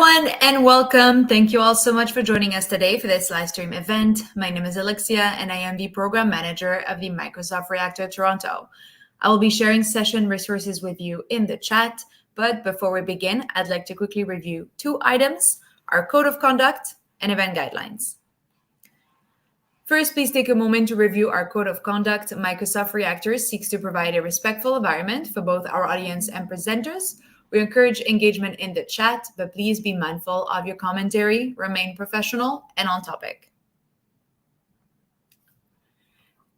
everyone, and welcome. Thank you all so much for joining us today for this live stream event. My name is Alexia, and I am the Program Manager of the Microsoft Reactor Toronto. I will be sharing session resources with you in the chat, but before we begin, I'd like to quickly review two items, our Code of Conduct and Event Guidelines. First, please take a moment to review our Code of Conduct. Microsoft Reactor seeks to provide a respectful environment for both our audience and presenters. We encourage engagement in the chat, but please be mindful of your commentary, remain professional and on topic.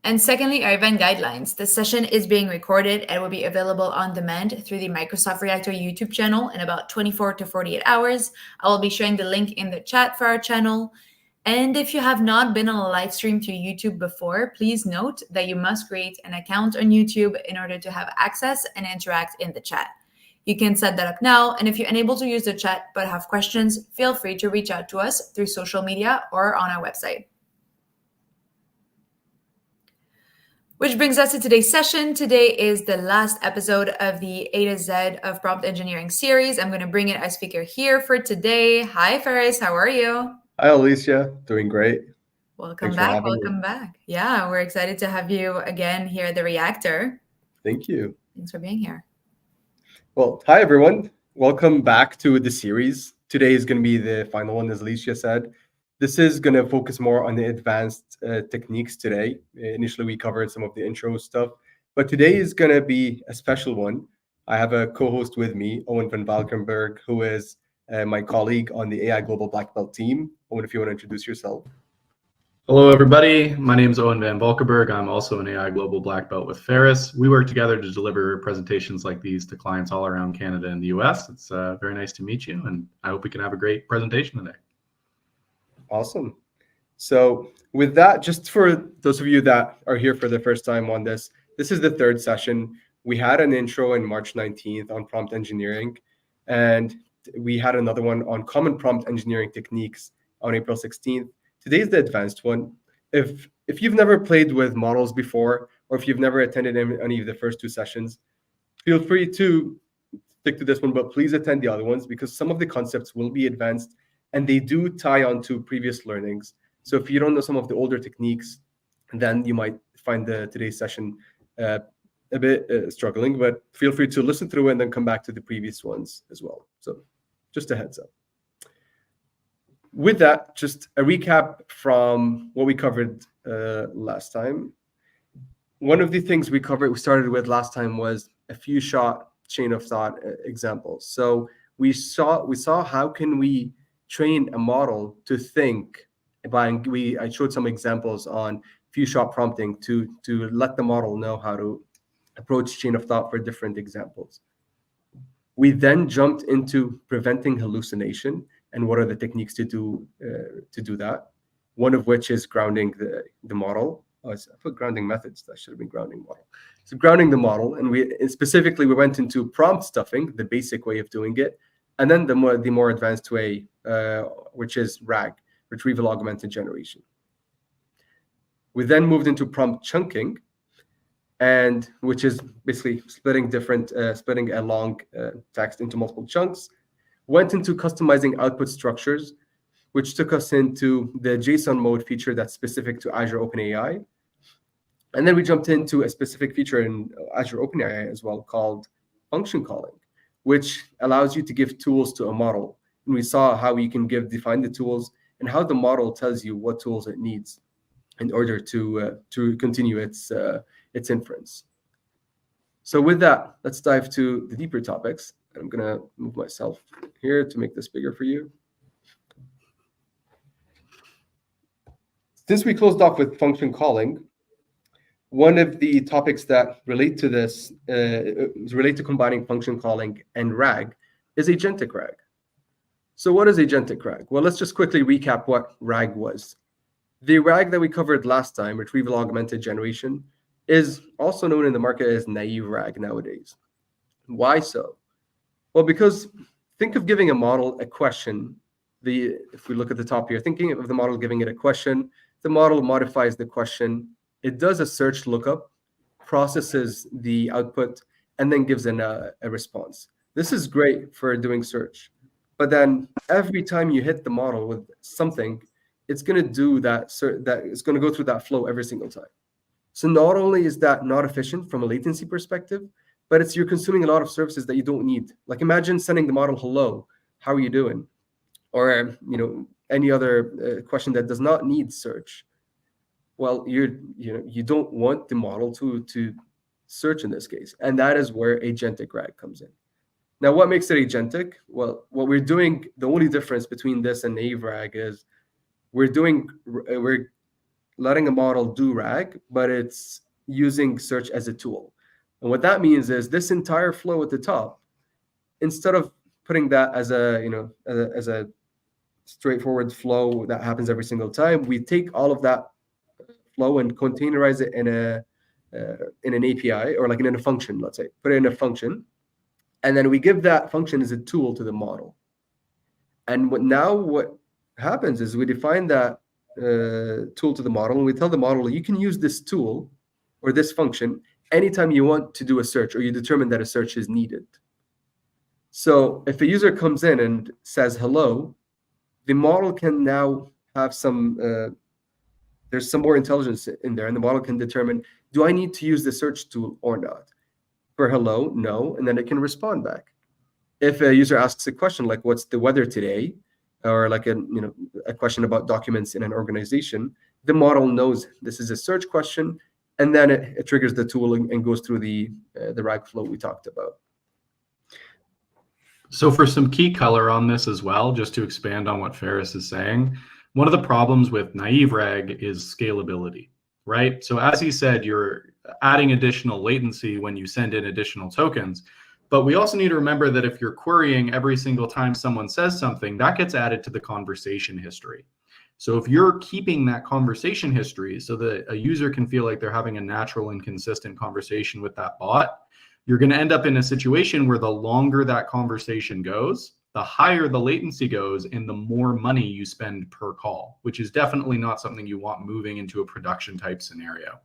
And secondly, our event guidelines. This session is being recorded and will be available on demand through the Microsoft Reactor YouTube channel in about 24 to 48 hours. I will be sharing the link in the chat for our channel. And if you have not been on a live stream to YouTube before, please note that you must create an account on YouTube in order to have access and interact in the chat. You can set that up now, and if you're unable to use the chat but have questions, feel free to reach out to us through social media or on our website. Which brings us to today's session. Today is the last episode of the A to Z of Prompt Engineering series. I'm going to bring in our speaker here for today. Hi, Ferris. How are you? Hi, Alicia. Doing great. Welcome back. Welcome back. Yeah, we're excited to have you again here at the Reactor. Thank you. Thanks for being here. Well, hi, everyone. Welcome back to the series. Today is going to be the final one, as Alicia said. This is going to focus more on the advanced techniques today. Initially, we covered some of the intro stuff, but today is going to be a special one. I have a co-host with me, Owen van Valkenburg, who is my colleague on the AI Global Black Belt team. Owen, if you want to introduce yourself. Hello, everybody. My name is Owen van Valkenburg. I'm also an AI Global Black Belt with Ferris. We work together to deliver presentations like these to clients all around Canada and the US. It's very nice to meet you, and I hope we can have a great presentation today. Awesome. So with that, just for those of you that are here for the first time on this is the third session. We had an intro on March 19th on prompt engineering, and we had another one on common prompt engineering techniques on April 16th. Today's the advanced one. If you've never played with models before, or if you've never attended any of the first two sessions, feel free to stick to this one, but please attend the other ones because some of the concepts will be advanced and they do tie on to previous learnings. So if you don't know some of the older techniques, then you might find today's session a bit struggling, but feel free to listen through it and then come back to the previous ones as well. So just a heads up. With that, just a recap from what we covered last time. One of the things we started with last time was a few shot chain of thought examples. So we saw how can we train a model to think I showed some examples on few shot prompting to let the model know how to approach chain of thought for different examples. We then jumped into preventing hallucination and what are the techniques to do that. One of which is grounding the model. I put grounding methods. That should have been grounding model. So grounding the model, and we went into prompt stuffing, the basic way of doing it, and then the more advanced way, which is RAG, retrieval augmented generation. We then moved into prompt chunking, and which is basically splitting a long text into multiple chunks. Went into customizing output structures, which took us into the JSON mode feature that's specific to Azure OpenAI. And then we jumped into a specific feature in Azure OpenAI as well called function calling, which allows you to give tools to a model. And we saw how you can define the tools and how the model tells you what tools it needs in order to continue its inference. So with that, let's dive to the deeper topics. I'm going to move myself here to make this bigger for you. Since we closed off with function calling, one of the topics that relate to this relate to combining function calling and RAG is agentic RAG. So what is agentic RAG? Well, let's just quickly recap what RAG was. The RAG that we covered last time, retrieval augmented generation, is also known in the market as naive RAG nowadays. Why so? Well, because think of giving a model a question. If we look at the top here, thinking of the model giving it a question, the model modifies the question. It does a search lookup, processes the output, and then gives a response. This is great for doing search. But then every time you hit the model with something, it's going to do that. That it's going to go through that flow every single time. So not only is that not efficient from a latency perspective, but you're consuming a lot of services that you don't need. Like imagine sending the model, "Hello, how are you doing?" Or any other question that does not need search. Well, you don't want the model to search in this case, and that is where agentic RAG comes in. Now, what makes it agentic? Well, what we're doing, the only difference between this and naive RAG is we're letting a model do RAG, but it's using search as a tool. And what that means is this entire flow at the top, instead of putting that as a straightforward flow that happens every single time, we take all of that flow and containerize it in an API, or like in a function, let's say, put it in a function. And then we give that function as a tool to the model. And what happens is we define that tool to the model, and we tell the model, you can use this tool or this function anytime you want to do a search, or you determine that a search is needed. So if a user comes in and says hello, the model can now have there's some more intelligence in there, and the model can determine, do I need to use the search tool or not? For hello, no, and then it can respond back. If a user asks a question like, what's the weather today? Or like a question about documents in an organization, the model knows this is a search question, and then it triggers the tool and goes through the RAG flow we talked about. So for some key color on this as well, just to expand on what Ferris is saying, one of the problems with naive RAG is scalability, right? So as he said, you're adding additional latency when you send in additional tokens. But we also need to remember that if you're querying every single time someone says something, that gets added to the conversation history. So if you're keeping that conversation history so that a user can feel like they're having a natural and consistent conversation with that bot, you're going to end up in a situation where the longer that conversation goes, the higher the latency goes and the more money you spend per call, which is definitely not something you want moving into a production type scenario.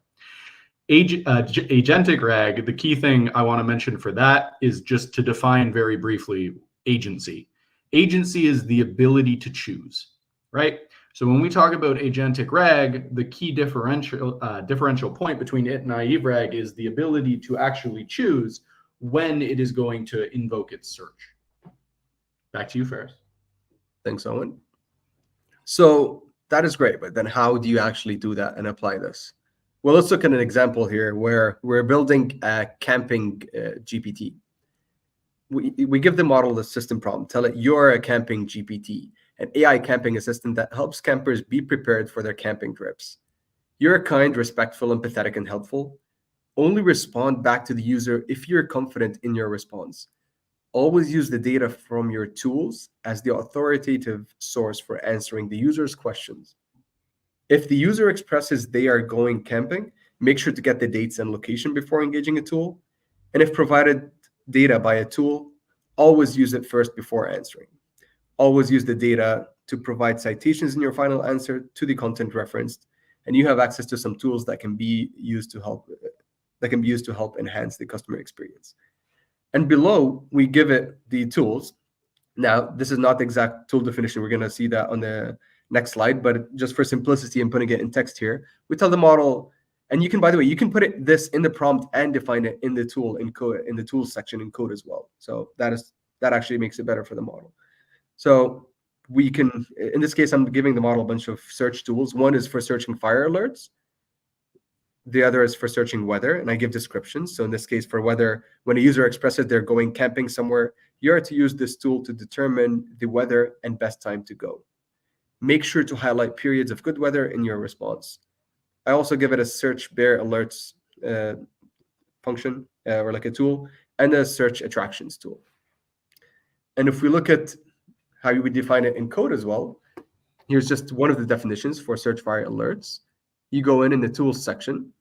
Agentic RAG, the key thing I want to mention for that is just to define very briefly agency. Agency is the ability to choose, right? So when we talk about agentic RAG, the key differential point between it and naive RAG is the ability to actually choose when it is going to invoke its search. Back to you, Ferris. Thanks, Owen. So that is great, but then how do you actually do that and apply this? Well, let's look at an example here where we're building a camping GPT. We give the model the system problem, tell it you're a camping GPT, an AI camping assistant that helps campers be prepared for their camping trips. You're kind, respectful, empathetic, and helpful. Only respond back to the user if you're confident in your response. Always use the data from your tools as the authoritative source for answering the user's questions. If the user expresses they are going camping, make sure to get the dates and location before engaging a tool. And if provided data by a tool, always use it first before answering. Always use the data to provide citations in your final answer to the content referenced, and you have access to some tools that can be used to help enhance the customer experience. And below, we give it the tools. Now, this is not the exact tool definition. We're going to see that on the next slide, but just for simplicity and putting it in text here, we tell the model, and you can, by the way, you can put this in the prompt and define it in the tool in code, in the tools section in code as well. So that actually makes it better for the model. So we can, in this case, I'm giving the model a bunch of search tools. One is for searching fire alerts. The other is for searching weather, and I give descriptions. So in this case, for weather, when a user expresses they're going camping somewhere, you are to use this tool to determine the weather and best time to go. Make sure to highlight periods of good weather in your response. I also give it a search bear alerts function, or like a tool, and a search attractions tool. And if we look at how you would define it in code as well, here's just one of the definitions for search fire alerts. You go in the tools section,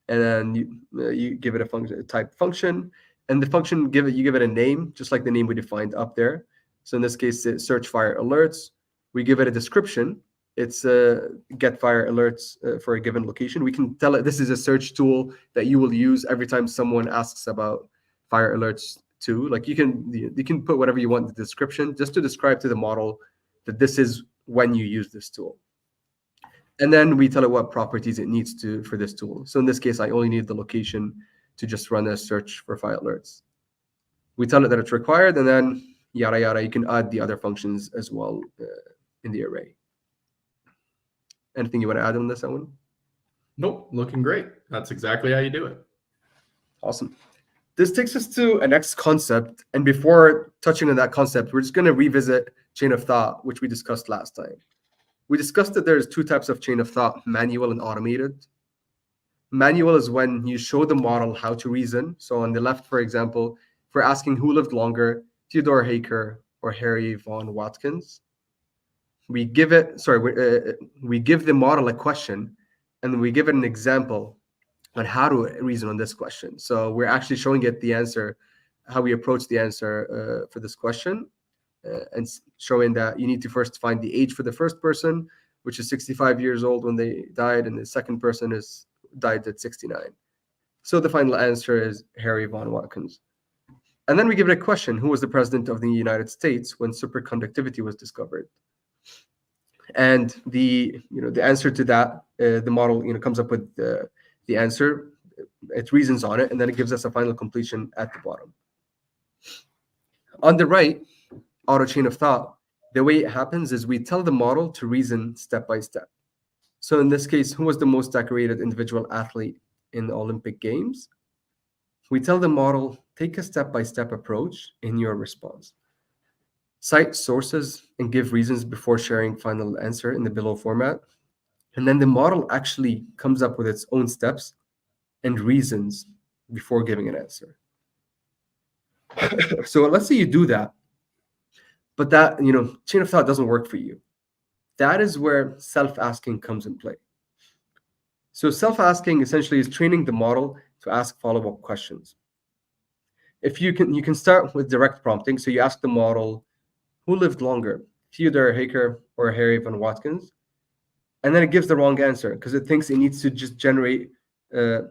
and then you give it a type function, and the function you give it a name, just like the name we defined up there. So in this case, it's search fire alerts. We give it a description. It's get fire alerts for a given location. We can tell it this is a search tool that you will use every time someone asks about fire alerts too. Like you can put whatever you want in the description just to describe to the model that this is when you use this tool. And then we tell it what properties it needs to for this tool. So in this case, I only need the location to just run a search for file alerts. We tell it that it's required, and then yada yada. You can add the other functions as well in the array. Anything you want to add on this, Owen? Nope, looking great. That's exactly how you do it. Awesome. This takes us to a next concept. And before touching on that concept, we're just going to revisit chain of thought, which we discussed last time. We discussed that there's two types of chain of thought, manual and automated. Manual is when you show the model how to reason. So on the left, for example, if we're asking who lived longer, Theodore Haker or Harry Vaughan Watkins, we give the model a question, and we give it an example on how to reason on this question. So we're actually showing it the answer, how we approach the answer for this question, and showing that you need to first find the age for the first person, which is 65 years old when they died, and the second person died at 69. So the final answer is Harry Vaughan Watkins. And then we give it a question: who was the president of the United States when superconductivity was discovered? And the answer to that, the model comes up with the answer, it reasons on it, and then it gives us a final completion at the bottom. On the right, auto chain of thought, the way it happens is we tell the model to reason step by step. So in this case, who was the most decorated individual athlete in the Olympic Games? We tell the model, take a step-by-step approach in your response. Cite sources and give reasons before sharing final answer in the below format. And then the model actually comes up with its own steps and reasons before giving an answer. So let's say you do that, but that chain of thought doesn't work for you. That is where self-asking comes in play. So self-asking essentially is training the model to ask follow-up questions. If you can start with direct prompting. So you ask the model, who lived longer, Theodore Haker or Harry Vaughan Watkins? And then it gives the wrong answer because it thinks it needs to just generate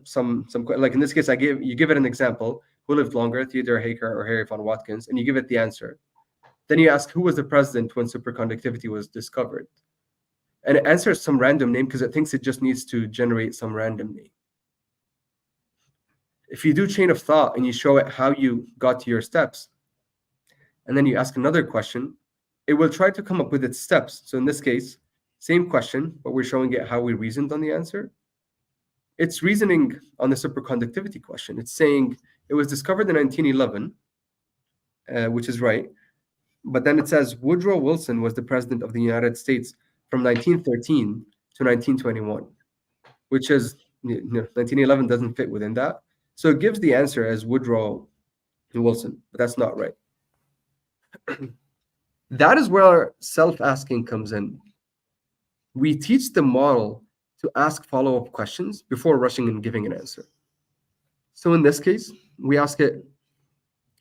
some like in this case, you give it an example, who lived longer, Theodore Haker or Harry Vaughan Watkins, and you give it the answer. Then you ask, who was the president when superconductivity was discovered? And it answers some random name because it thinks it just needs to generate some random name. If you do chain of thought and you show it how you got to your steps, and then you ask another question, it will try to come up with its steps. So in this case, same question, but we're showing it how we reasoned on the answer. It's reasoning on the superconductivity question. It's saying it was discovered in 1911, which is right. But then it says Woodrow Wilson was the president of the United States from 1913 to 1921, which is 1911 doesn't fit within that. So it gives the answer as Woodrow Wilson, but that's not right. That is where self-asking comes in. We teach the model to ask follow-up questions before rushing and giving an answer. So in this case, we ask it,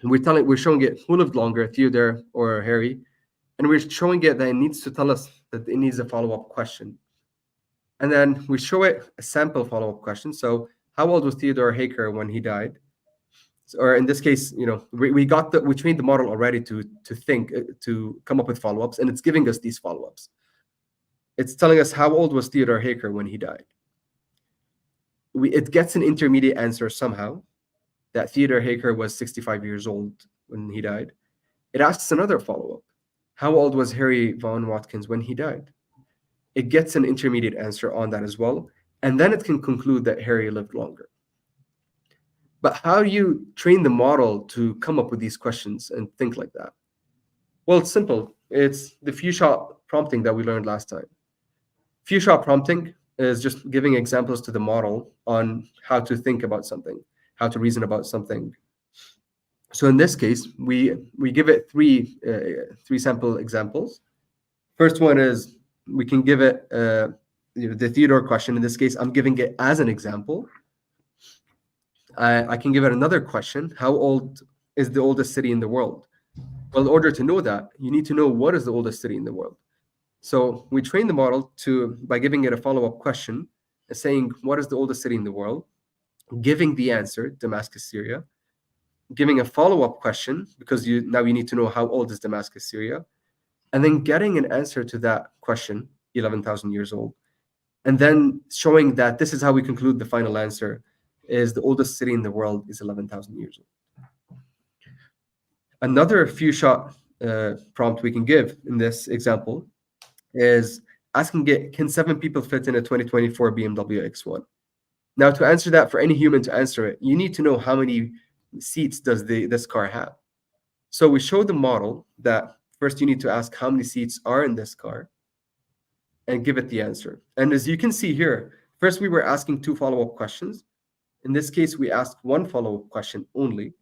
we're showing it who lived longer, Theodore or Harry, and we're showing it that it needs to tell us that it needs a follow-up question. And then we show it a sample follow-up question. So how old was Theodore Haker when he died? Or in this case, we trained the model already to think, to come up with follow-ups, and it's giving us these follow-ups. It's telling us how old was Theodore Haker when he died. It gets an intermediate answer somehow, that Theodore Haker was 65 years old when he died. It asks another follow-up. How old was Harry Vaughan Watkins when he died? It gets an intermediate answer on that as well, and then it can conclude that Harry lived longer. But how do you train the model to come up with these questions and think like that? Well, it's simple. It's the few-shot prompting that we learned last time. Few-shot prompting is just giving examples to the model on how to think about something, how to reason about something. So in this case, we give it three sample examples. First one is we can give it the Theodore question. In this case, I'm giving it as an example. I can give it another question. How old is the oldest city in the world? Well, in order to know that, you need to know what is the oldest city in the world. So we train the model by giving it a follow-up question, saying, what is the oldest city in the world? Giving the answer, Damascus, Syria. giving a follow-up question, because now you need to know how old is Damascus, Syria, and then getting an answer to that question, 11,000 years old, and then showing that this is how we conclude the final answer, is the oldest city in the world is 11,000 years old. Another few-shot prompt we can give in this example is asking it, can 7 people fit in a 2024 BMW X1? Now, to answer that, for any human to answer it, you need to know how many seats does this car have. So we show the model that first you need to ask how many seats are in this car and give it the answer. And as you can see here, first we were asking 2 follow-up questions. In this case, we asked 1 follow-up question only.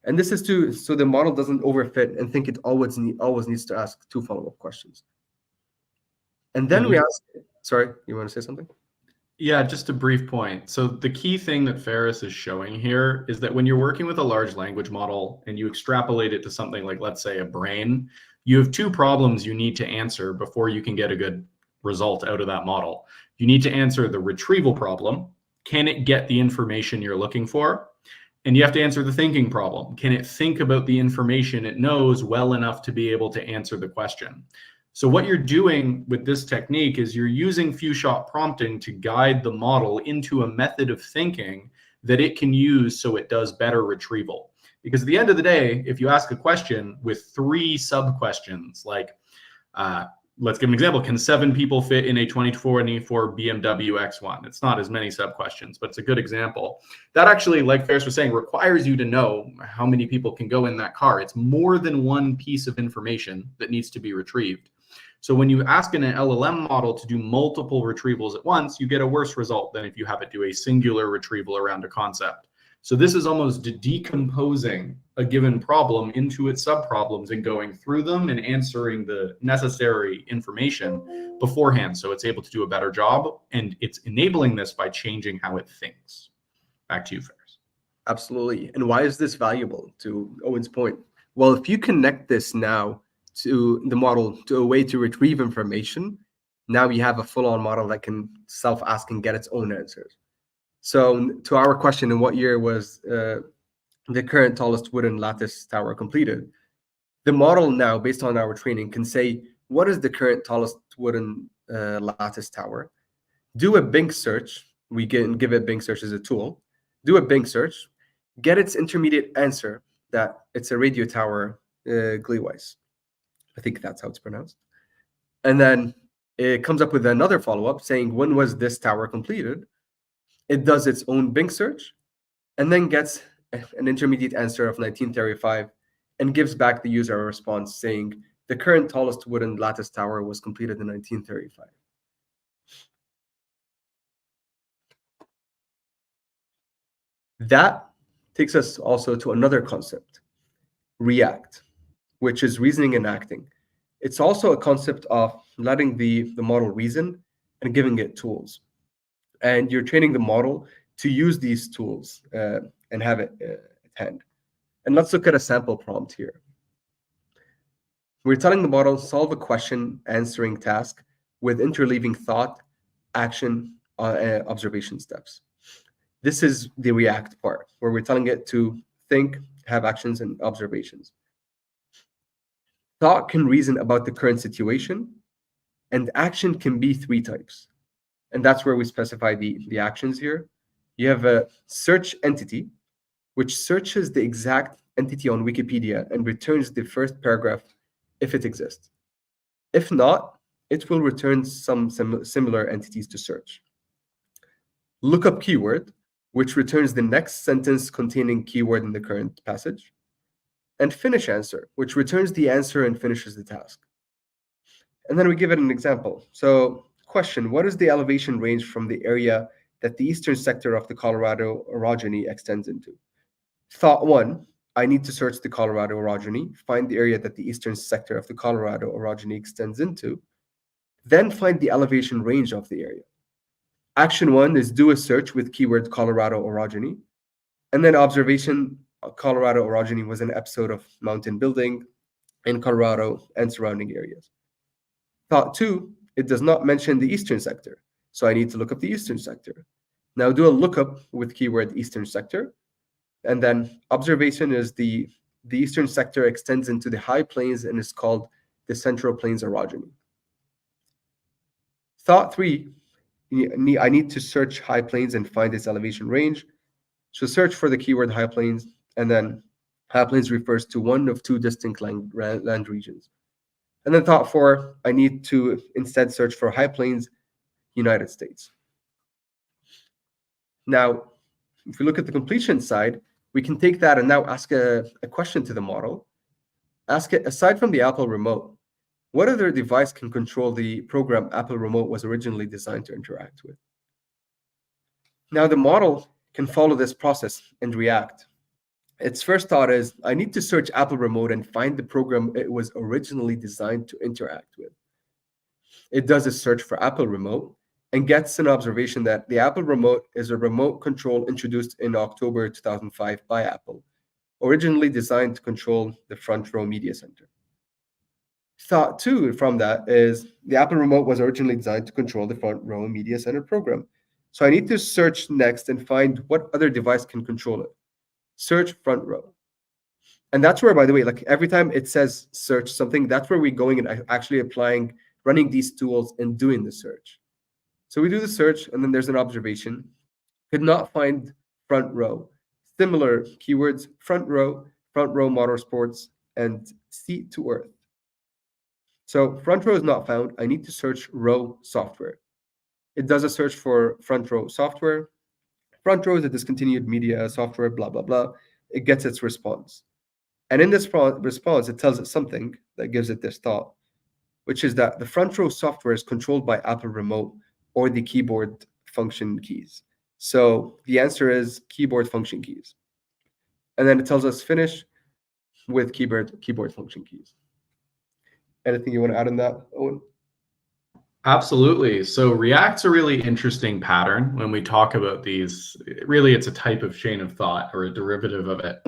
And this is so the model doesn't overfit and think it always needs to ask 2 follow-up questions. And then we ask, sorry, you want to say something? Yeah, just a brief point. So the key thing that Ferris is showing here is that when you're working with a large language model and you extrapolate it to something like, let's say, a brain, you have 2 problems you need to answer before you can get a good result out of that model. You need to answer the retrieval problem. Can it get the information you're looking for? And you have to answer the thinking problem. Can it think about the information it knows well enough to be able to answer the question? So what you're doing with this technique is you're using few-shot prompting to guide the model into a method of thinking that it can use so it does better retrieval. Because at the end of the day, if you ask a question with 3 sub-questions, like, let's give an example, can 7 people fit in a 2024 BMW X1? It's not as many sub-questions, but it's a good example. That actually, like Ferris was saying, requires you to know how many people can go in that car. It's more than 1 piece of information that needs to be retrieved. So when you ask an LLM model to do multiple retrievals at once, you get a worse result than if you have it do a singular retrieval around a concept. So this is almost decomposing a given problem into its subproblems and going through them and answering the necessary information beforehand so it's able to do a better job. And it's enabling this by changing how it thinks. Back to you, Ferris. Absolutely. And why is this valuable, to Owen's point? Well, if you connect this now to the model, to a way to retrieve information, now you have a full-on model that can self-ask and get its own answers. So to our question, in what year was the current tallest wooden lattice tower completed? The model now, based on our training, can say, what is the current tallest wooden lattice tower? Do a Bing search. We can give it Bing search as a tool. Do a Bing search, get its intermediate answer that it's a radio tower, Gleiweiss. I think that's how it's pronounced. And then it comes up with another follow-up saying, when was this tower completed? It does its own Bing search and then gets an intermediate answer of 1935 and gives back the user a response saying, the current tallest wooden lattice tower was completed in 1935. That takes us also to another concept, react, which is reasoning and acting. It's also a concept of letting the model reason and giving it tools. And you're training the model to use these tools and have it at hand. And let's look at a sample prompt here. We're telling the model, solve a question answering task with interleaving thought, action, observation steps. This is the react part, where we're telling it to think, have actions, and observations. Thought can reason about the current situation, and action can be 3 types. And that's where we specify the actions here. You have a search entity, which searches the exact entity on Wikipedia and returns the first paragraph if it exists. If not, it will return some similar entities to search. Lookup keyword, which returns the next sentence containing keyword in the current passage. And finish answer, which returns the answer and finishes the task. And then we give it an example. So, question, what is the elevation range from the area that the eastern sector of the Colorado orogeny extends into? Thought 1, I need to search the Colorado orogeny, find the area that the eastern sector of the Colorado orogeny extends into, then find the elevation range of the area. Action 1 is do a search with keyword Colorado orogeny, and then observation, Colorado orogeny was an episode of mountain building in Colorado and surrounding areas. Thought 2, it does not mention the eastern sector, so I need to look up the eastern sector. Now do a lookup with keyword eastern sector, And then observation is the eastern sector extends into the high plains and is called the Central Plains orogeny. Thought 3, I need to search high plains and find its elevation range. So search for the keyword high plains, and then high plains refers to one of two distinct land regions. And then thought 4, I need to instead search for high plains, United States. Now, if we look at the completion side, we can take that and now ask a question to the model. Ask it, aside from the Apple remote, what other device can control the program Apple remote was originally designed to interact with? Now the model can follow this process and react. Its first thought is, I need to search Apple remote and find the program it was originally designed to interact with. It does a search for Apple remote and gets an observation that the Apple remote is a remote control introduced in October 2005 by Apple, originally designed to control the front row media center. Thought 2 from that is, the Apple remote was originally designed to control the front row media center program. So I need to search next and find what other device can control it. Search front row. And that's where, by the way, like every time it says search something, that's where we're going and actually running these tools and doing the search. So we do the search, and then there's an observation. Could not find front row. Similar keywords, front row motorsports, and seat to earth. So front row is not found. I need to search row software. It does a search for front row software. Front row is a discontinued media software, blah, blah, blah. It gets its response. And in this response, it tells it something that gives it this thought, which is that the front row software is controlled by Apple remote or the keyboard function keys. So the answer is keyboard function keys. And then it tells us finish with keyboard function keys. Anything you want to add on that, Owen? Absolutely. So React's a really interesting pattern when we talk about these. Really, it's a type of chain of thought or a derivative of it.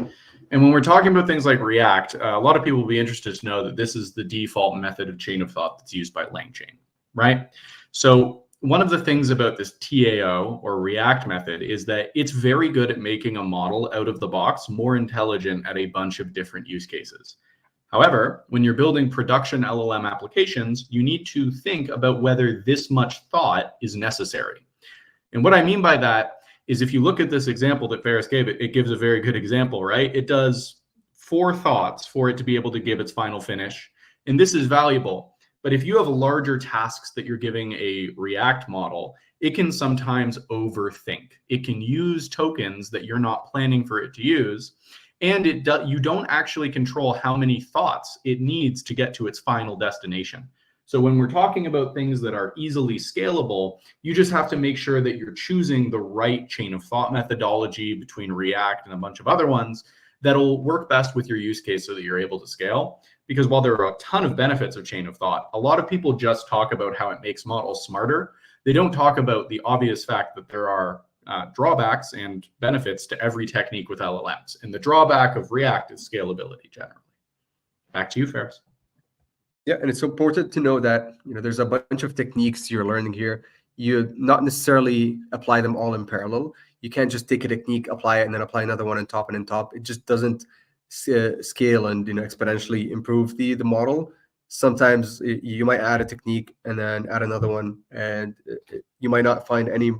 And when we're talking about things like React, a lot of people will be interested to know that this is the default method of chain of thought that's used by LangChain, right? So one of the things about this TAO or React method is that it's very good at making a model out of the box more intelligent at a bunch of different use cases. However, when you're building production LLM applications, you need to think about whether this much thought is necessary. And what I mean by that is, if you look at this example that Ferris gave, it gives a very good example, right? It does 4 thoughts for it to be able to give its final finish. And this is valuable. But if you have larger tasks that you're giving a React model, it can sometimes overthink. It can use tokens that you're not planning for it to use. And you don't actually control how many thoughts it needs to get to its final destination. So when we're talking about things that are easily scalable, you just have to make sure that you're choosing the right chain of thought methodology between React and a bunch of other ones that'll work best with your use case so that you're able to scale. Because while there are a ton of benefits of chain of thought, a lot of people just talk about how it makes models smarter. They don't talk about the obvious fact that there are drawbacks and benefits to every technique with LLMs. And the drawback of React is scalability generally. Back to you, Ferris. Yeah, and it's important to know that there's a bunch of techniques you're learning here. You not necessarily apply them all in parallel. You can't just take a technique, apply it, and then apply another one on top and on top. It just doesn't scale and exponentially improve the model. Sometimes you might add a technique and then add another one, and you might not find any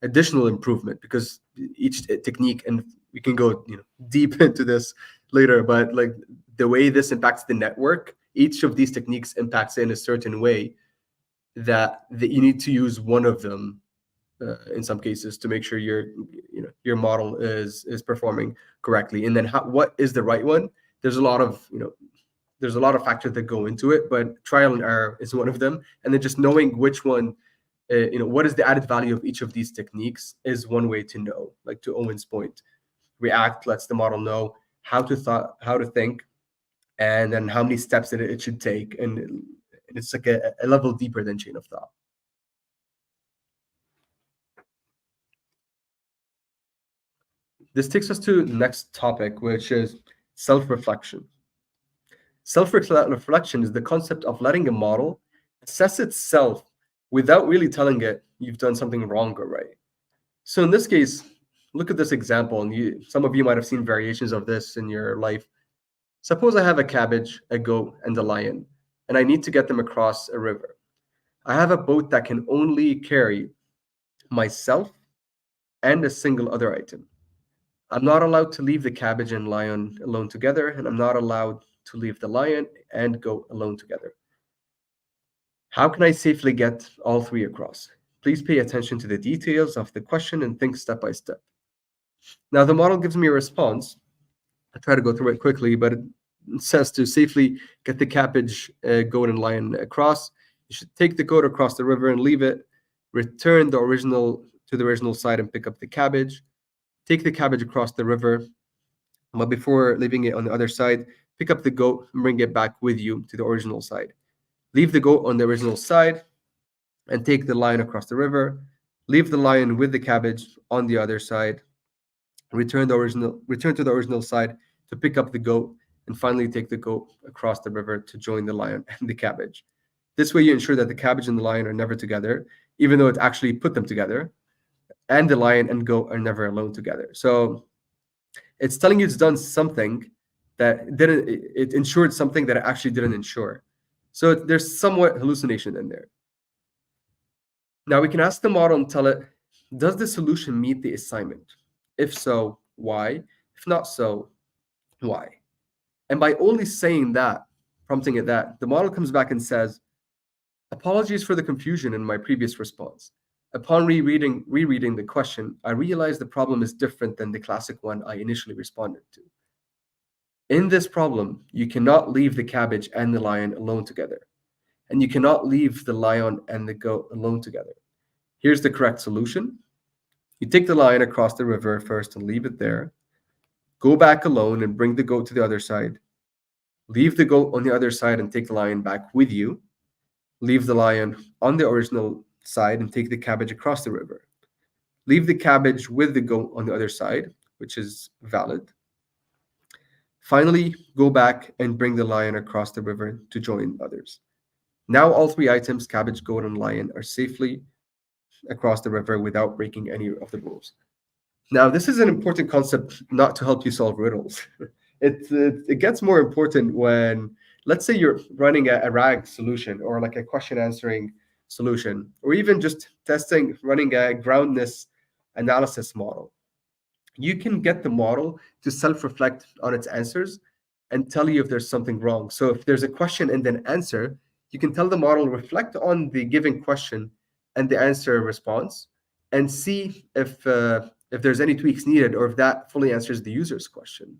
additional improvement because each technique, and we can go deep into this later, but like the way this impacts the network, each of these techniques impacts it in a certain way that you need to use one of them in some cases to make sure your model is performing correctly. And then what is the right one? There's a lot of factors that go into it, but trial and error is one of them. And then just knowing which one, what is the added value of each of these techniques is one way to know. Like to Owen's point, React lets the model know how to think, and then how many steps that it should take. And it's like a level deeper than chain of thought. This takes us to the next topic, which is self-reflection. Self-reflection is the concept of letting a model assess itself without really telling it you've done something wrong or right. So in this case, look at this example, and some of you might have seen variations of this in your life. Suppose I have a cabbage, a goat, and a lion, and I need to get them across a river. I have a boat that can only carry myself and a single other item. I'm not allowed to leave the cabbage and lion alone together, and I'm not allowed to leave the lion and goat alone together. How can I safely get all three across? Please pay attention to the details of the question and think step by step. Now, the model gives me a response. I try to go through it quickly, but it says to safely get the cabbage, goat, and lion across, you should take the goat across the river and leave it, return the original to the original side and pick up the cabbage, take the cabbage across the river, but before leaving it on the other side, pick up the goat and bring it back with you to the original side. Leave the goat on the original side and take the lion across the river. Leave the lion with the cabbage on the other side. Return to the original side to pick up the goat, and finally take the goat across the river to join the lion and the cabbage. This way you ensure that the cabbage and the lion are never together, even though it actually put them together, and the lion and goat are never alone together. So it's telling you it's done something that it ensured something that it actually didn't ensure. So there's somewhat hallucination in there. Now we can ask the model and tell it, does the solution meet the assignment? If so, why? If not so, why? And by only saying that, prompting it that, the model comes back and says, apologies for the confusion in my previous response. Upon rereading the question, I realized the problem is different than the classic one I initially responded to. In this problem, you cannot leave the cabbage and the lion alone together, and you cannot leave the lion and the goat alone together. Here's the correct solution. You take the lion across the river first and leave it there. Go back alone and bring the goat to the other side. Leave the goat on the other side and take the lion back with you. Leave the lion on the original side and take the cabbage across the river. Leave the cabbage with the goat on the other side, which is valid. Finally, go back and bring the lion across the river to join others. Now all three items, cabbage, goat, and lion, are safely across the river without breaking any of the rules. Now, this is an important concept not to help you solve riddles. It gets more important when, let's say you're running a RAG solution or like a question answering solution, or even just running a groundness analysis model. You can get the model to self-reflect on its answers and tell you if there's something wrong. So if there's a question and then answer, you can tell the model, reflect on the given question and the answer response, and see if there's any tweaks needed or if that fully answers the user's question.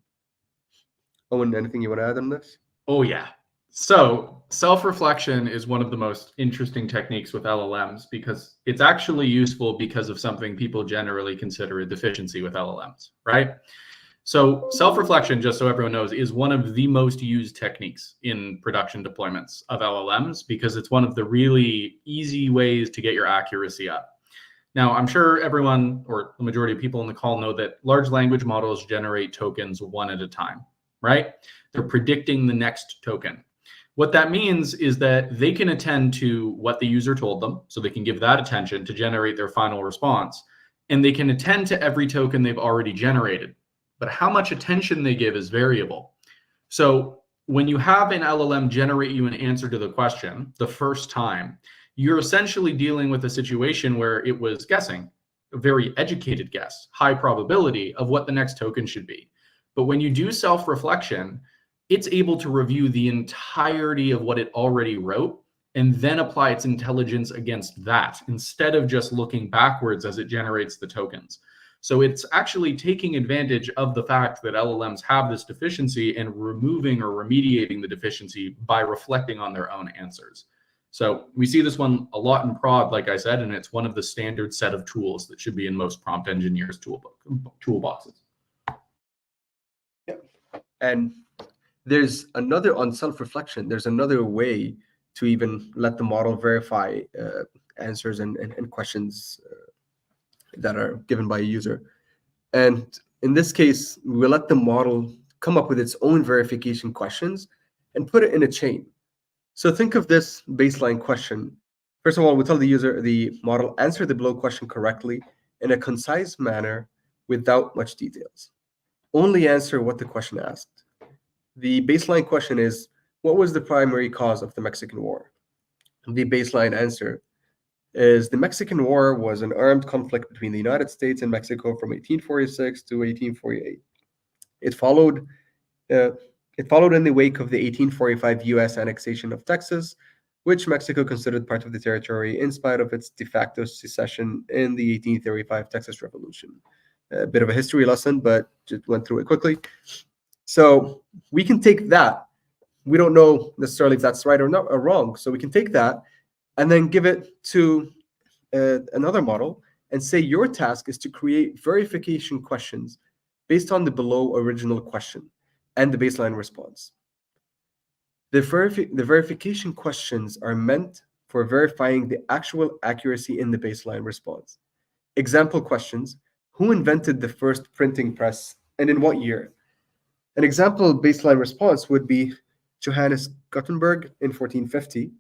Owen, anything you want to add on this? Oh, yeah. So self-reflection is one of the most interesting techniques with LLMs because it's actually useful because of something people generally consider a deficiency with LLMs, right? So self-reflection, just so everyone knows, is one of the most used techniques in production deployments of LLMs because it's one of the really easy ways to get your accuracy up. Now, I'm sure everyone or the majority of people on the call know that large language models generate tokens one at a time, right? They're predicting the next token. What that means is that they can attend to what the user told them, so they can give that attention to generate their final response, and they can attend to every token they've already generated. But how much attention they give is variable. So when you have an LLM generate you an answer to the question the first time, you're essentially dealing with a situation where it was guessing, a very educated guess, high probability of what the next token should be. But when you do self-reflection, it's able to review the entirety of what it already wrote and then apply its intelligence against that instead of just looking backwards as it generates the tokens. So it's actually taking advantage of the fact that LLMs have this deficiency and removing or remediating the deficiency by reflecting on their own answers. So we see this one a lot in prod, like I said, and it's one of the standard set of tools that should be in most prompt engineers' toolboxes. Yeah. And there's another, on self-reflection, there's another way to even let the model verify answers and questions that are given by a user. And in this case, we let the model come up with its own verification questions and put it in a chain. So think of this baseline question. First of all, we tell the model, answer the below question correctly in a concise manner without much details. Only answer what the question asked. The baseline question is, what was the primary cause of the Mexican War? The baseline answer is the Mexican War was an armed conflict between the United States and Mexico from 1846 to 1848. It followed in the wake of the 1845 U.S. annexation of Texas, which Mexico considered part of the territory in spite of its de facto secession in the 1835 Texas Revolution. A bit of a history lesson, but just went through it quickly. So we can take that. We don't know necessarily if that's right or not or wrong. So we can take that and then give it to another model and say your task is to create verification questions based on the below original question and the baseline response. The verification questions are meant for verifying the actual accuracy in the baseline response. Example questions: who invented the first printing press and in what year? An example baseline response would be Johannes Gutenberg in 1450.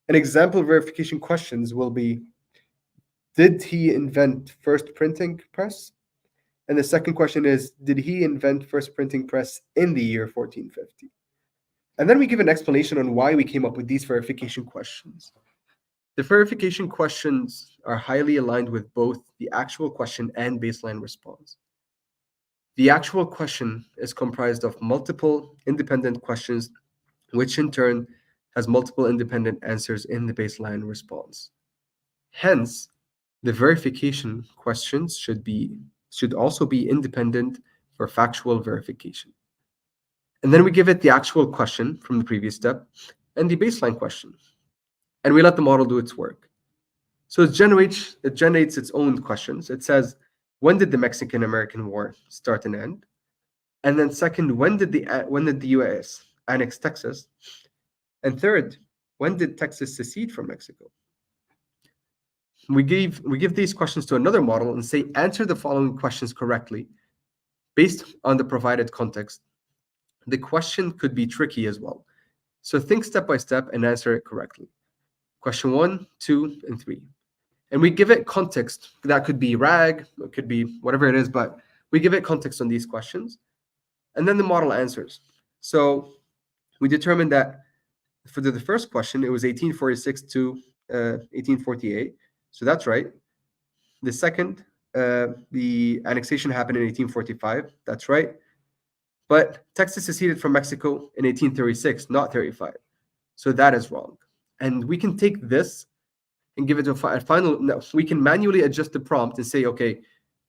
An example verification questions will be, did he invent first printing press? And the second question is, did he invent first printing press in the year 1450? And then we give an explanation on why we came up with these verification questions. The verification questions are highly aligned with both the actual question and baseline response. The actual question is comprised of multiple independent questions, which in turn has multiple independent answers in the baseline response. Hence, the verification questions should also be independent for factual verification. And then we give it the actual question from the previous step and the baseline question. And we let the model do its work. So it generates its own questions. It says, when did the Mexican-American War start and end? And then second, when did the U.S. annex Texas? And third, when did Texas secede from Mexico? We give these questions to another model and say, answer the following questions correctly based on the provided context. The question could be tricky as well. So think step by step and answer it correctly. Question 1, 2, and 3. And we give it context. That could be RAG, it could be whatever it is, but we give it context on these questions. And then the model answers. So we determined that for the first question, it was 1846 to 1848. So that's right. The second, the annexation happened in 1845. That's right. But Texas seceded from Mexico in 1836, not 35. So that is wrong. And we can take this and give it a final. No, we can manually adjust the prompt and say, okay,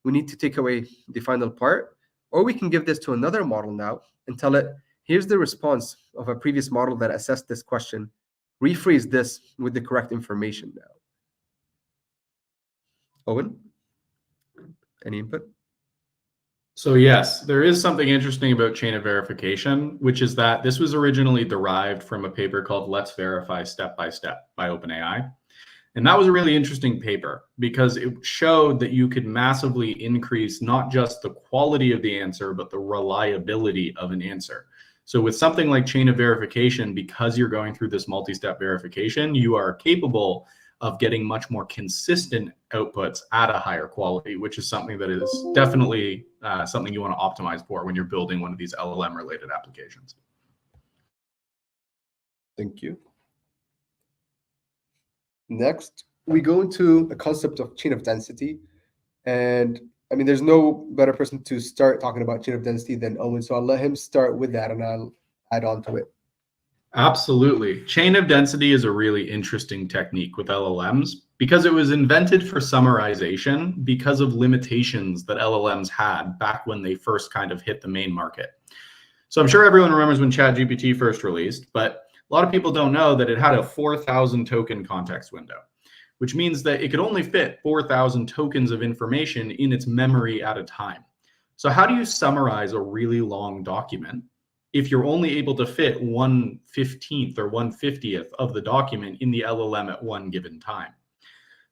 we need to take away the final part. Or we can give this to another model now and tell it, here's the response of a previous model that assessed this question. Rephrase this with the correct information now. Owen, any input? So yes, there is something interesting about chain of verification, which is that this was originally derived from a paper called Let's Verify Step by Step by OpenAI. And that was a really interesting paper because it showed that you could massively increase not just the quality of the answer, but the reliability of an answer. So with something like chain of verification, because you're going through this multi-step verification, you are capable of getting much more consistent outputs at a higher quality, which is something that is definitely something you want to optimize for when you're building one of these LLM related applications. Thank you. Next, we go into a concept of chain of density. And I mean, there's no better person to start talking about chain of density than Owen. So I'll let him start with that and I'll add on to it. Absolutely. Chain of density is a really interesting technique with LLMs because it was invented for summarization because of limitations that LLMs had back when they first kind of hit the main market. So I'm sure everyone remembers when ChatGPT first released, but a lot of people don't know that it had a 4,000 token context window, which means that it could only fit 4,000 tokens of information in its memory at a time. So how do you summarize a really long document if you're only able to fit 1/15th or 1/50th of the document in the LLM at one given time?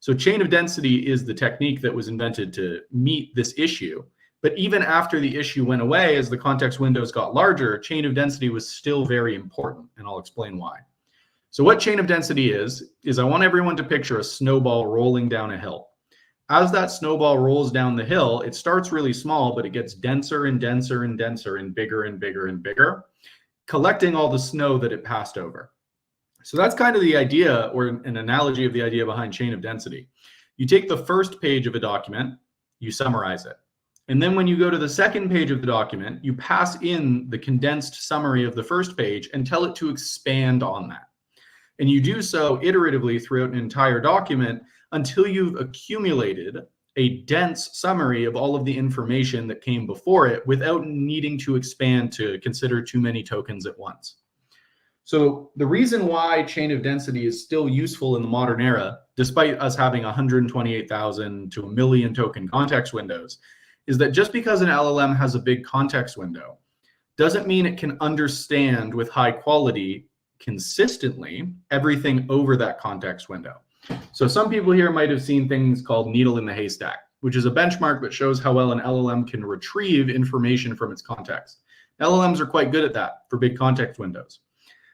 So chain of density is the technique that was invented to meet this issue. But even after the issue went away, as the context windows got larger, chain of density was still very important, and I'll explain why. So what chain of density is I want everyone to picture a snowball rolling down a hill. As that snowball rolls down the hill, it starts really small, but it gets denser and denser and denser and bigger and bigger and bigger, collecting all the snow that it passed over. So that's kind of the idea, or an analogy of the idea behind chain of density. You take the first page of a document, you summarize it. And then when you go to the second page of the document, you pass in the condensed summary of the first page and tell it to expand on that. And you do so iteratively throughout an entire document until you've accumulated a dense summary of all of the information that came before it without needing to expand to consider too many tokens at once. So the reason why chain of density is still useful in the modern era, despite us having 128,000 to 1 million token context windows, is that just because an LLM has a big context window doesn't mean it can understand with high quality consistently everything over that context window. So some people here might have seen things called needle in the haystack, which is a benchmark that shows how well an LLM can retrieve information from its context. LLMs are quite good at that for big context windows.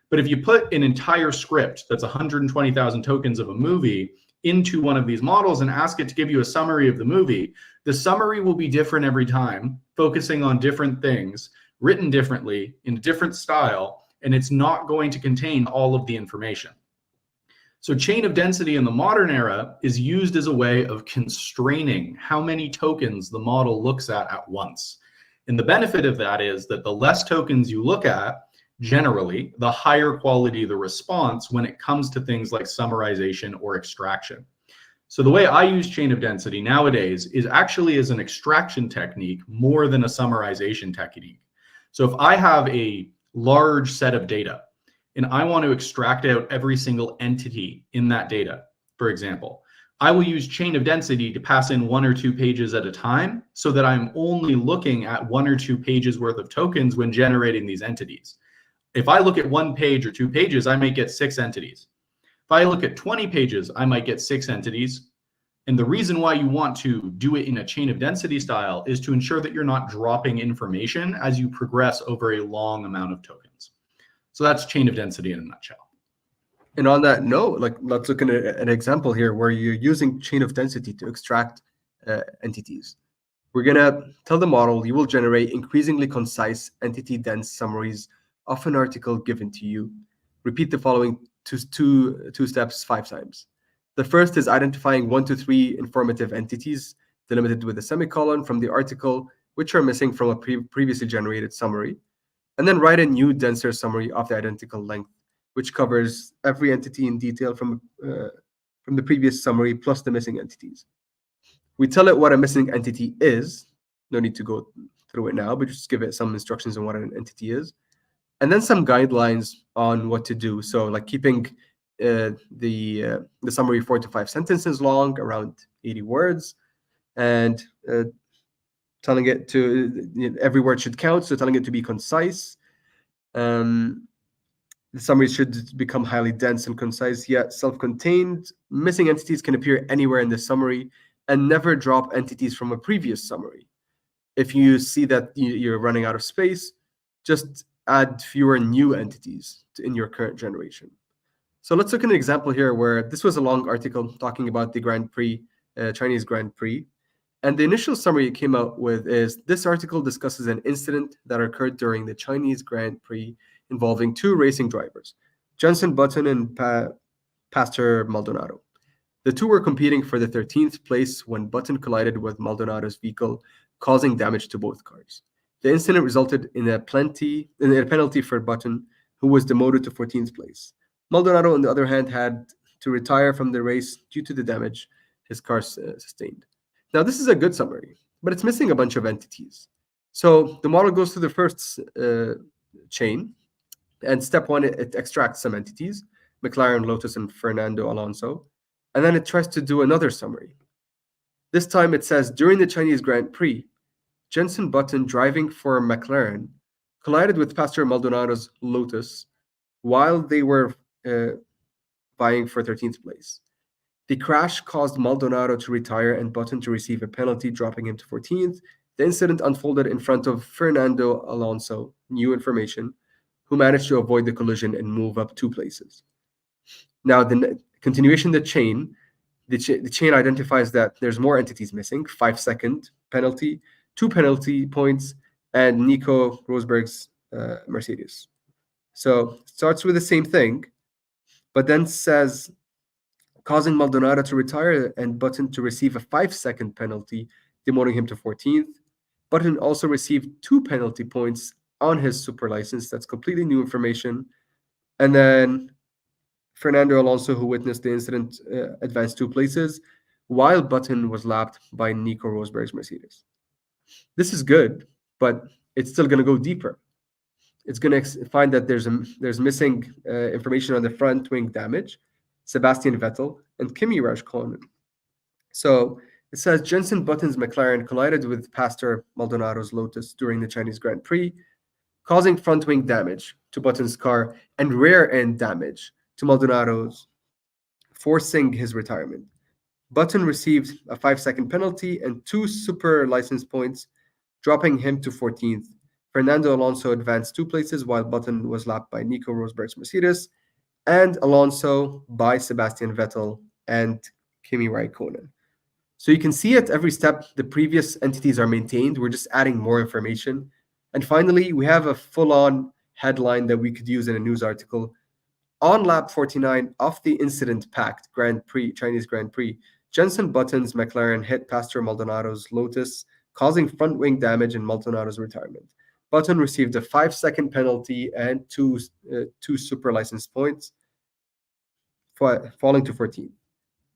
But if you put an entire script that's 120,000 tokens of a movie into one of these models and ask it to give you a summary of the movie, the summary will be different every time, focusing on different things, written differently, in a different style, and it's not going to contain all of the information. So chain of density in the modern era is used as a way of constraining how many tokens the model looks at once. And the benefit of that is that the less tokens you look at, generally, the higher quality the response when it comes to things like summarization or extraction. So the way I use chain of density nowadays is actually as an extraction technique more than a summarization technique. So if I have a large set of data and I want to extract out every single entity in that data, for example, I will use chain of density to pass in 1 or 2 pages at a time so that I'm only looking at 1 or 2 pages worth of tokens when generating these entities. If I look at 1 page or 2 pages, I might get 6 entities. If I look at 20 pages, I might get 6 entities. And the reason why you want to do it in a chain of density style is to ensure that you're not dropping information as you progress over a long amount of tokens. So that's chain of density in a nutshell. And on that note, let's look at an example here where you're using chain of density to extract entities. We're gonna tell the model you will generate increasingly concise entity-dense summaries of an article given to you. Repeat the following two steps 5 times. The first is identifying 1 to 3 informative entities delimited with a semicolon from the article, which are missing from a previously generated summary. And then write a new, denser summary of the identical length, which covers every entity in detail from the previous summary plus the missing entities. We tell it what a missing entity is. No need to go through it now, but just give it some instructions on what an entity is. And then some guidelines on what to do. So like keeping the summary 4 to 5 sentences long, around 80 words, and telling it to, every word should count, so telling it to be concise. The summary should become highly dense and concise, yet self-contained. Missing entities can appear anywhere in the summary, and never drop entities from a previous summary. If you see that you're running out of space, just add fewer new entities in your current generation. So let's look at an example here where this was a long article talking about the Grand Prix, Chinese Grand Prix. And the initial summary it came out with is, this article discusses an incident that occurred during the Chinese Grand Prix involving 2 racing drivers, Jenson Button and Pastor Maldonado. The 2 were competing for the 13th place when Button collided with Maldonado's vehicle, causing damage to both cars. The incident resulted in a penalty for Button, who was demoted to 14th place. Maldonado, on the other hand, had to retire from the race due to the damage his car sustained. Now, this is a good summary, but it's missing a bunch of entities. So the model goes through the first chain, and step 1, it extracts some entities, McLaren, Lotus, and Fernando Alonso, and then it tries to do another summary. This time it says, during the Chinese Grand Prix, Jenson Button, driving for McLaren, collided with Pastor Maldonado's Lotus while they were vying for 13th place. The crash caused Maldonado to retire and Button to receive a penalty, dropping him to 14th. The incident unfolded in front of Fernando Alonso, new information, who managed to avoid the collision and move up 2 places. Now, the continuation of the chain, the chain identifies that there's more entities missing, 5-second penalty, 2 penalty points, and Nico Rosberg's Mercedes. So it starts with the same thing, but then says causing Maldonado to retire and Button to receive a 5-second penalty, demoting him to 14th. Button also received 2 penalty points on his super license. That's completely new information. And then Fernando Alonso, who witnessed the incident, advanced 2 places, while Button was lapped by Nico Rosberg's Mercedes. This is good, but it's still going to go deeper. It's going to find that there's missing information on the front wing damage, Sebastian Vettel, and Kimi Raikkonen. So it says Jenson Button's McLaren collided with Pastor Maldonado's Lotus during the Chinese Grand Prix, causing front wing damage to Button's car and rear end damage to Maldonado's, forcing his retirement. Button received a 5-second penalty and 2 super license points, dropping him to 14th. Fernando Alonso advanced 2 places, while Button was lapped by Nico Rosberg's Mercedes, and Alonso by Sebastian Vettel and Kimi Raikkonen. So you can see at every step, the previous entities are maintained. We're just adding more information. And finally, we have a full-on headline that we could use in a news article. On lap 49 of the incident-packed Chinese Grand Prix, Jenson Button's McLaren hit Pastor Maldonado's Lotus, causing front wing damage and Maldonado's retirement. Button received a 5-second penalty and two super license points, falling to 14th.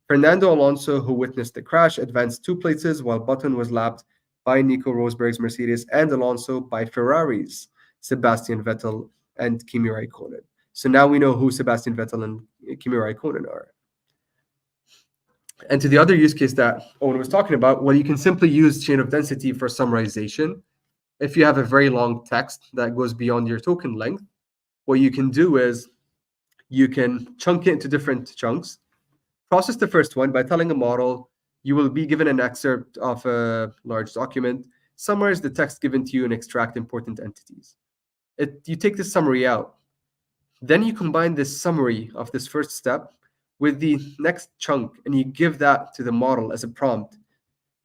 Fernando Alonso, who witnessed the crash, advanced 2 places, while Button was lapped by Nico Rosberg's Mercedes and Alonso by Ferrari's Sebastian Vettel and Kimi Raikkonen. So now we know who Sebastian Vettel and Kimi Raikkonen are. And to the other use case that Owen was talking about, well, you can simply use chain of density for summarization. If you have a very long text that goes beyond your token length, what you can do is you can chunk it into different chunks, process the first one by telling a model you will be given an excerpt of a large document, summarize the text given to you, and extract important entities. You take this summary out. Then you combine this summary of this first step with the next chunk, and you give that to the model as a prompt.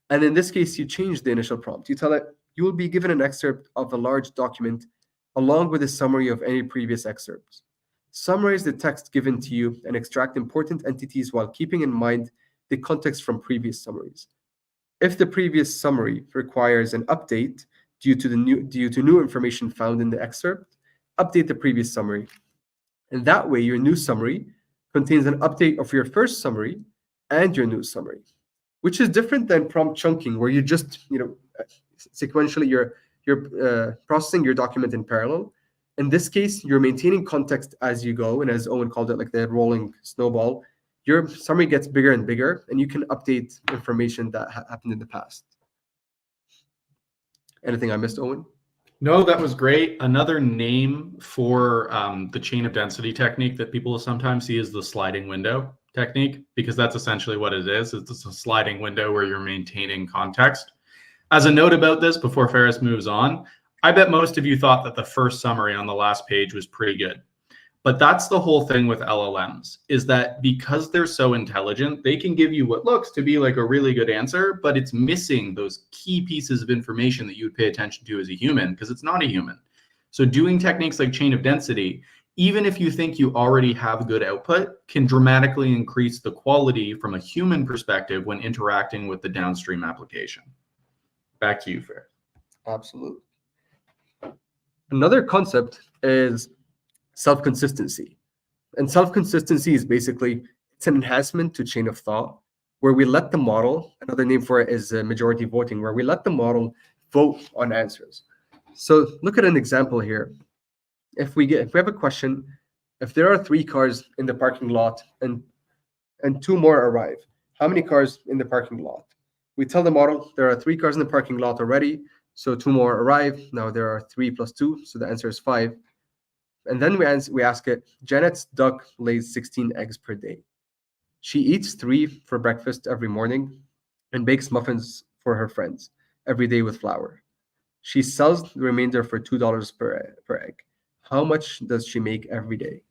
And in this case, you change the initial prompt. You tell it, you will be given an excerpt of a large document along with a summary of any previous excerpts. Summarize the text given to you and extract important entities while keeping in mind the context from previous summaries. If the previous summary requires an update due to new information found in the excerpt, update the previous summary. And that way, your new summary contains an update of your first summary and your new summary, which is different than prompt chunking, where you just, sequentially you're processing your document in parallel. In this case, you're maintaining context as you go, and as Owen called it, like the rolling snowball, your summary gets bigger and bigger, and you can update information that happened in the past. Anything I missed, Owen? No, that was great. Another name for the chain of density technique that people sometimes see is the sliding window technique, because that's essentially what it is. It's a sliding window where you're maintaining context. As a note about this, before Ferris moves on, I bet most of you thought that the first summary on the last page was pretty good. But that's the whole thing with LLMs, is that because they're so intelligent, they can give you what looks to be like a really good answer, but it's missing those key pieces of information that you would pay attention to as a human, because it's not a human. So doing techniques like chain of density, even if you think you already have good output, can dramatically increase the quality from a human perspective when interacting with the downstream application. Back to you, Fer. Absolutely. Another concept is self-consistency. And self-consistency is basically, it's an enhancement to chain of thought, where we let the model, another name for it is majority voting, where we let the model vote on answers. So look at an example here. If we have a question, if there are 3 cars in the parking lot and 2 more arrive, how many cars in the parking lot? We tell the model there are 3 cars in the parking lot already, so 2 more arrive. Now there are 3 plus 2, so the answer is 5. And then we ask it, Janet's duck lays 16 eggs per day. She eats 3 for breakfast every morning and bakes muffins for her friends every day with flour. She sells the remainder for $2 per egg. How much does she make every day?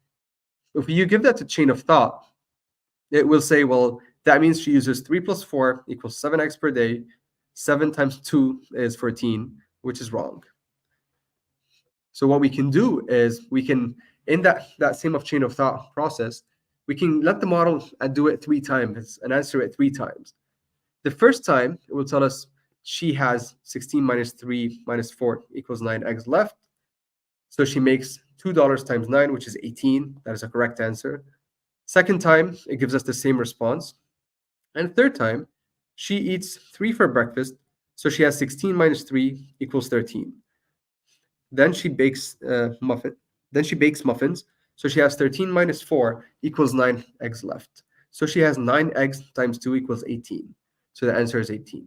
If you give that to chain of thought, it will say, well, That means she uses 3 plus 4 equals 7x per day. 7 times 2 is 14, which is wrong. So what we can do is we can, in that same chain of thought process, we can let the model do it 3 times and answer it 3 times. The first time, it will tell us she has 16 minus 3 minus 4 equals 9 eggs left. So she makes $2 times 9, which is 18. That is a correct answer. Second time, it gives us the same response. And third time, she eats 3 for breakfast. So she has 16 minus 3 equals 13. Then she bakes muffins. So she has 13 minus 4 equals 9 eggs left. So she has 9 eggs times 2 equals 18. So the answer is 18.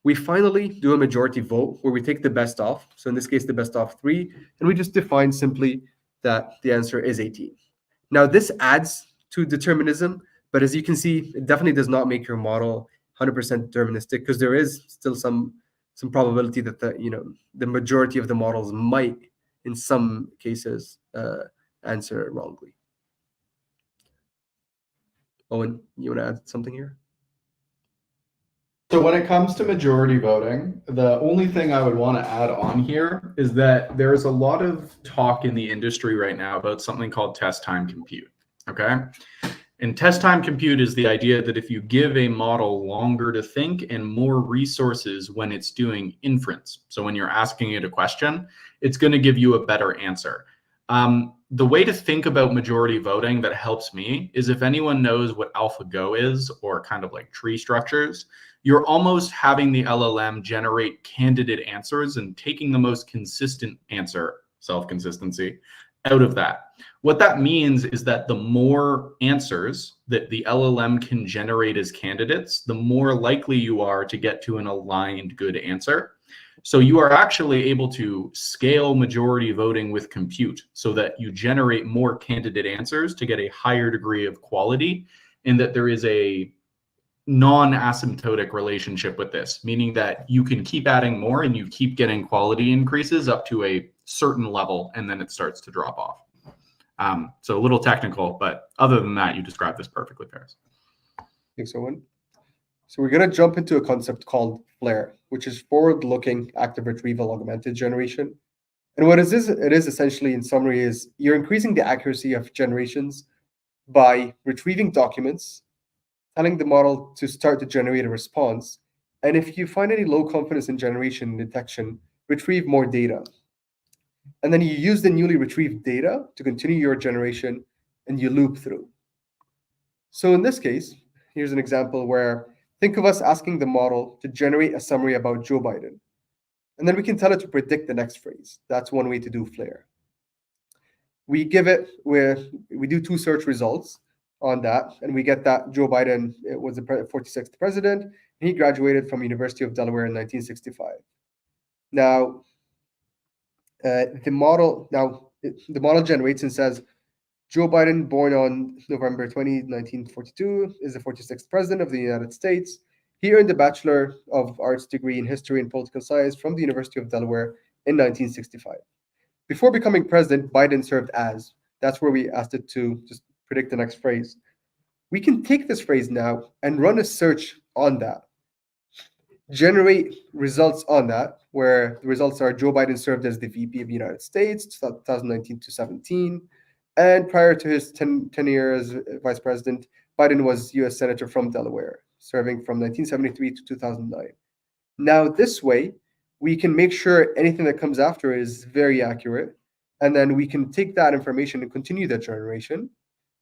We finally do a majority vote where we take the best of. So in this case, the best of 3. And we just define simply that the answer is 18. Now this adds to determinism, but as you can see, it definitely does not make your model 100% deterministic, because there is still some probability that the majority of the models might, in some cases, answer wrongly. Owen, you want to add something here? So when it comes to majority voting, the only thing I would want to add on here is that there is a lot of talk in the industry right now about something called test time compute. Okay. And test time compute is the idea that if you give a model longer to think and more resources when it's doing inference, so when you're asking it a question, it's going to give you a better answer. The way to think about majority voting that helps me is, if anyone knows what AlphaGo is, or kind of like tree structures, you're almost having the LLM generate candidate answers and taking the most consistent answer, self-consistency, out of that. What that means is that the more answers that the LLM can generate as candidates, the more likely you are to get to an aligned good answer. So you are actually able to scale majority voting with compute so that you generate more candidate answers to get a higher degree of quality, and that there is a non-asymptotic relationship with this, meaning that you can keep adding more and you keep getting quality increases up to a certain level, and then it starts to drop off. So a little technical, but other than that, you described this perfectly, Paris. Thanks, Owen. So we're going to jump into a concept called FLAIR, which is forward-looking active retrieval augmented generation. And what it is essentially, in summary, is you're increasing the accuracy of generations by retrieving documents, telling the model to start to generate a response, and if you find any low confidence in generation and detection, retrieve more data. And then you use the newly retrieved data to continue your generation, and you loop through. So in this case, here's an example where, think of us asking the model to generate a summary about Joe Biden. And then we can tell it to predict the next phrase. That's one way to do FLAIR. We do 2 search results on that, and we get that Joe Biden was the 46th president, and he graduated from University of Delaware in 1965. Now, the model generates and says, Joe Biden, born on November 20, 1942, is the 46th president of the United States. He earned a Bachelor of Arts degree in History and Political Science from the University of Delaware in 1965. Before becoming president, Biden served as. That's where we asked it to just predict the next phrase. We can take this phrase now and run a search on that. Generate results on that, where the results are Joe Biden served as the VP of the United States, 2019 to 17. And prior to his tenure as vice president, Biden was U.S. Senator from Delaware, serving from 1973 to 2009. Now, this way, we can make sure anything that comes after is very accurate. And then we can take that information and continue that generation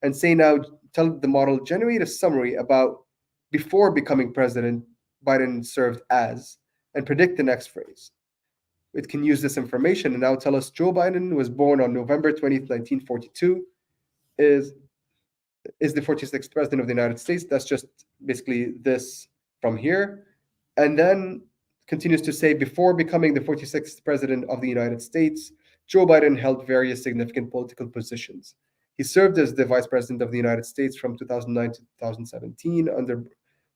and say now, tell the model, generate a summary about before becoming president, Biden served as, and predict the next phrase. It can use this information and now tell us Joe Biden was born on November 20th, 1942, is the 46th president of the United States. That's just basically this from here. And then continues to say, before becoming the 46th president of the United States, Joe Biden held various significant political positions. He served as the vice president of the United States from 2009 to 2017 under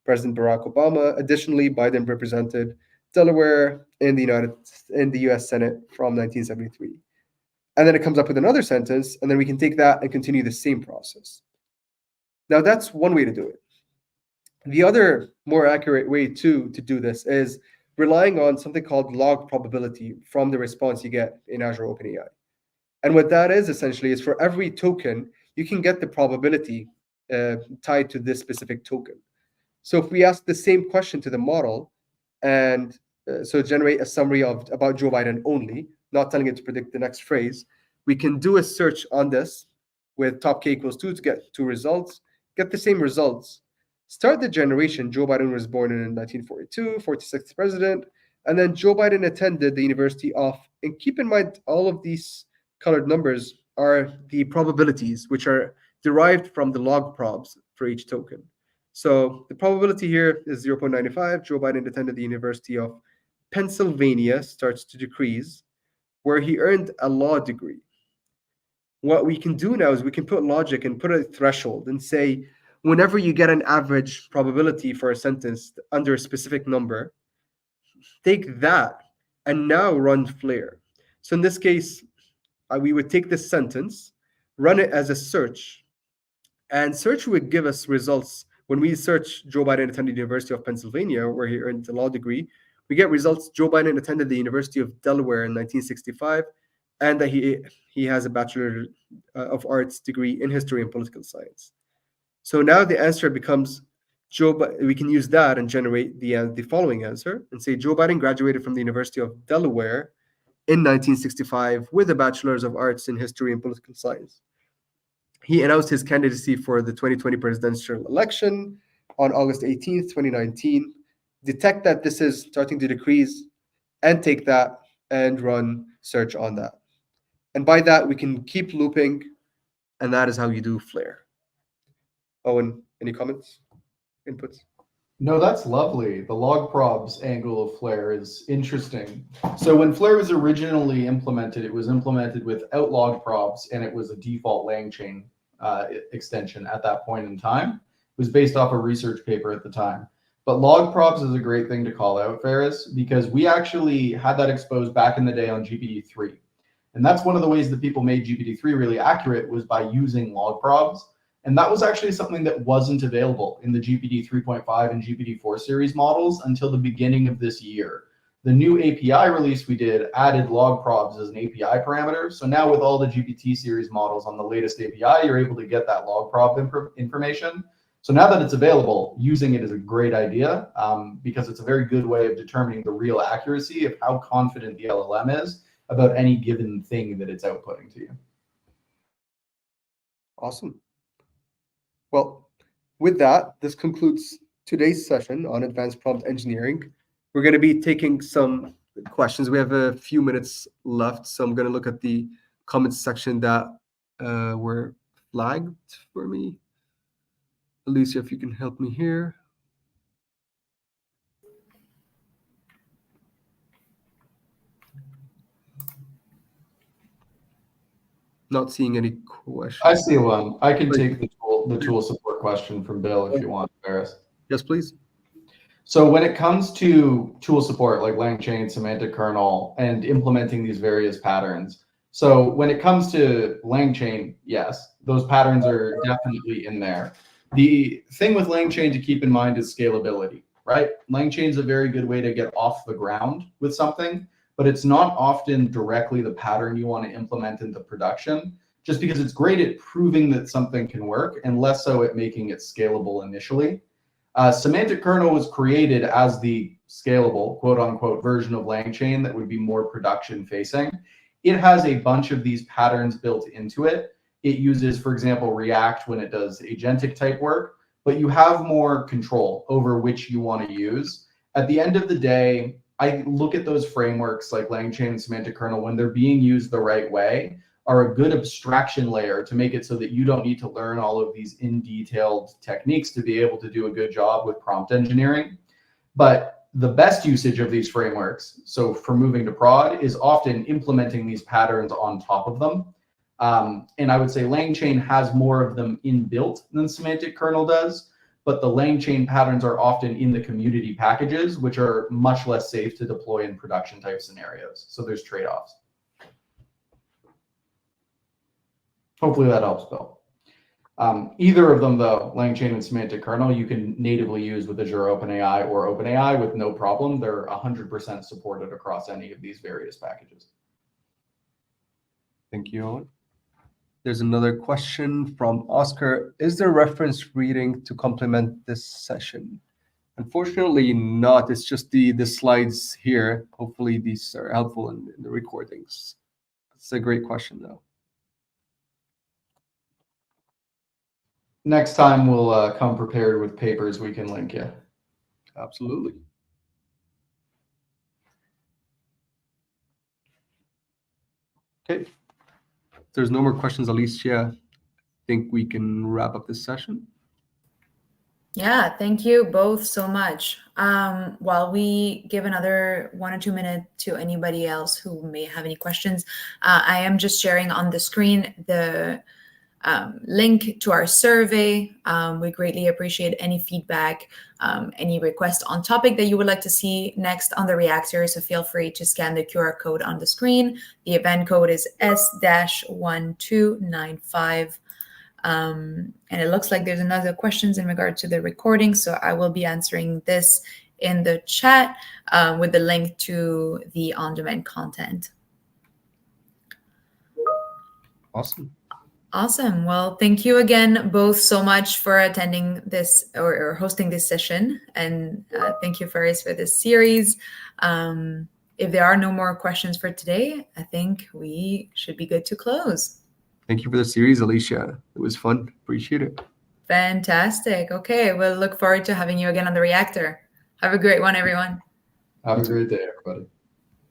President Barack Obama. Additionally, Biden represented Delaware in the U.S. Senate from 1973. And then it comes up with another sentence, and then we can take that and continue the same process. Now, that's one way to do it. The other more accurate way to do this is relying on something called log probability from the response you get in Azure OpenAI. And what that is essentially is for every token, you can get the probability tied to this specific token. So if we ask the same question to the model and so generate a summary about Joe Biden only, not telling it to predict the next phrase, we can do a search on this with top k equals 2 to get 2 results, get the same results, start the generation. Joe Biden was born in 1942, 46th president, and then Joe Biden attended the University of, and keep in mind all of these colored numbers are the probabilities, which are derived from the log probs for each token. So the probability here is 0.95. Joe Biden attended the University of Pennsylvania, starts to decrease, where he earned a law degree. What we can do now is we can put logic and put a threshold and say, whenever you get an average probability for a sentence under a specific number, take that and now run Flare. So in this case, we would take this sentence, run it as a search, and search would give us results. When we search Joe Biden attended the University of Pennsylvania, where he earned a law degree, we get results. Joe Biden attended the University of Delaware in 1965, and that he has a Bachelor of Arts degree in history and political science. So now the answer becomes we can use that and generate the following answer and say Joe Biden graduated from the University of Delaware in 1965 with a Bachelor's of Arts in history and political science. He announced his candidacy for the 2020 presidential election on August 18th, 2019. Detect that this is starting to decrease and take that and run search on that. And by that, we can keep looping, and that is how you do Flare. Owen, any comments, inputs? No, that's lovely. The log probs angle of Flare is interesting. So when Flare was originally implemented, it was implemented without log probs, and it was a default LangChain extension at that point in time. It was based off a research paper at the time. But log probs is a great thing to call out, Ferris, because we actually had that exposed back in the day on GPT-3. And that's one of the ways that people made GPT-3 really accurate was by using log probs. And that was actually something that wasn't available in the GPT 3.5 and GPT 4 series models until the beginning of this year. The new API release we did added log probs as an API parameter. So now with all the GPT series models on the latest API, you're able to get that log prob information. So now that it's available, using it is a great idea because it's a very good way of determining the real accuracy of how confident the LLM is about any given thing that it's outputting to you. Awesome. Well, with that, this concludes today's session on advanced prompt engineering. We're going to be taking some questions. We have a few minutes left, so I'm going to look at the comments section that were flagged for me. Alicia, if you can help me here. Not seeing any questions. I see one. I can take the tool support question from Bill if you want, Ferris. Yes, please. So when it comes to tool support like LangChain, semantic kernel, and implementing these various patterns, so when it comes to LangChain, yes, those patterns are definitely in there. The thing with LangChain to keep in mind is scalability, right? LangChain is a very good way to get off the ground with something, but it's not often directly the pattern you want to implement into production, just because it's great at proving that something can work and less so at making it scalable initially. Semantic kernel was created as the scalable, quote unquote, version of LangChain that would be more production facing. It has a bunch of these patterns built into it. It uses, for example, React when it does agentic type work, but you have more control over which you want to use. At the end of the day, I look at those frameworks like LangChain and semantic kernel when they're being used the right way are a good abstraction layer to make it so that you don't need to learn all of these in detailed techniques to be able to do a good job with prompt engineering. But the best usage of these frameworks, so for moving to prod, is often implementing these patterns on top of them. And I would say LangChain has more of them inbuilt than semantic kernel does, but the LangChain patterns are often in the community packages, which are much less safe to deploy in production type scenarios. So there's trade-offs. Hopefully that helps, Bill. Either of them, though, LangChain and Semantic Kernel, you can natively use with Azure OpenAI or OpenAI with no problem. They're 100% supported across any of these various packages. Thank you, Owen. There's another question from Oscar. Is there reference reading to complement this session? Unfortunately not. It's just the slides here. Hopefully these are helpful in the recordings. It's a great question, though. Next time we'll come prepared with papers we can link you. Absolutely. Okay. If there's no more questions, Alicia, I think we can wrap up this session. Yeah, thank you both so much. While we give another 1 or 2 minutes to anybody else who may have any questions, I am just sharing on the screen the link to our survey. We greatly appreciate any feedback, any request on topic that you would like to see next on the reactor. So feel free to scan the QR code on the screen. The event code is S-1295. And it looks like there's another questions in regard to the recording. So I will be answering this in the chat with the link to the on-demand content. Awesome. Awesome. Well, thank you again both so much for attending this or hosting this session. And thank you, Faris, for this series. If there are no more questions for today, I think we should be good to close. Thank you for the series, Alicia. It was fun. Appreciate it. Fantastic. Okay, we'll look forward to having you again on the reactor. Have a great one, everyone. Have a great day, everybody.